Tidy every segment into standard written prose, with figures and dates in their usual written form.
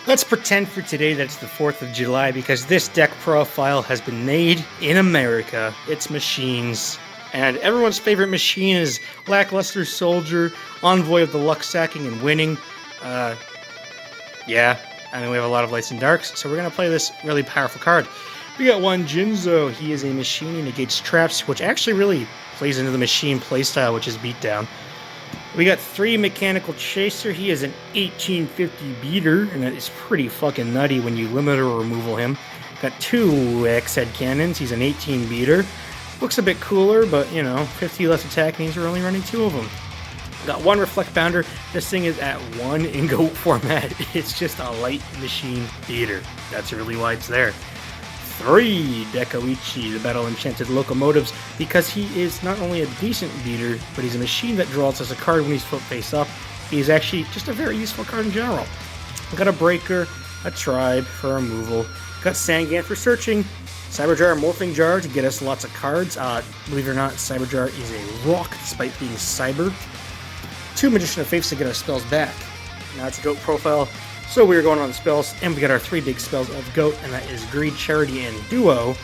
Let's pretend for today that it's the 4th of July because this deck profile has been made in America. It's machines. And everyone's favorite machine is Lackluster Soldier, Envoy of the Luck Sacking and Winning. Yeah, I mean we have a lot of lights and darks, so we're going to play this really powerful card. We got one Jinzo. He is a machine who negates traps, which actually really plays into the machine playstyle, which is beatdown. We got 3 Mechanical Chaser. He is an 1850 beater, and that is pretty fucking nutty when you limit or removal him. Got 2 X-Head Cannons. He's an 18 beater. Looks a bit cooler, but, you know, 50 less attack means we're only running 2 of them. Got 1 Reflect Bounder. This thing is at 1 in GOAT format. It's just a light machine beater. That's really why it's there. 3 Dekoichi, the Battle Enchanted Locomotives, because he is not only a decent beater, but he's a machine that draws us a card when he's foot face up. He's actually just a very useful card in general. Got a Breaker, a Tribe for removal, got Sangan for searching, Cyberjar Morphing Jar to get us lots of cards. Believe it or not, Cyberjar is a rock despite being cyber. 2 Magician of Faiths to get our spells back. Now it's a GOAT profile. So we are going on the spells, and we got our 3 big spells of GOAT, and that is Greed, Charity, and Duo,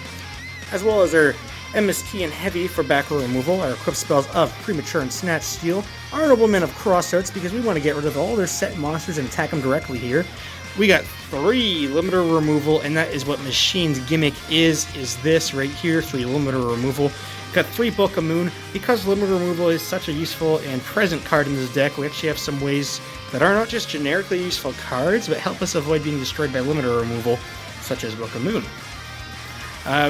as well as our MST and Heavy for back row removal, our equipped spells of Premature and Snatch Steal, our Noblemen of Crossroads, because we want to get rid of all their set monsters and attack them directly here. We got 3 Limiter removal, and that is what Machine's gimmick is this right here, 3 Limiter removal. Got 3 Book of Moon. Because Limiter removal is such a useful and present card in this deck, we actually have some ways that are not just generically useful cards, but help us avoid being destroyed by limiter removal, such as Book of Moon.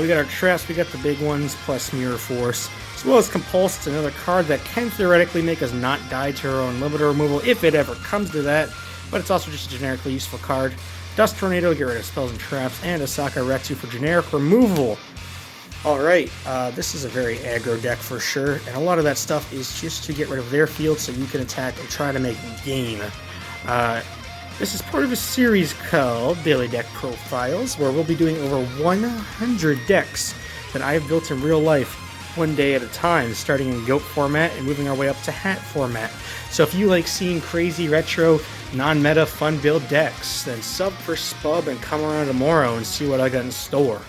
We got our traps, we got the big ones, plus Mirror Force, as well as Compulse. It's another card that can theoretically make us not die to our own limiter removal, if it ever comes to that, but it's also just a generically useful card. Dust Tornado, get rid of spells and traps, and Asaka Retsu for generic removal. Alright, this is a very aggro deck for sure, and a lot of that stuff is just to get rid of their field so you can attack and try to make gain. This is part of a series called Daily Deck Profiles, where we'll be doing over 100 decks that I have built in real life, one day at a time, starting in GOAT format and moving our way up to Hat format. So if you like seeing crazy retro, non-meta, fun build decks, then sub for Spub and come around tomorrow and see what I got in store.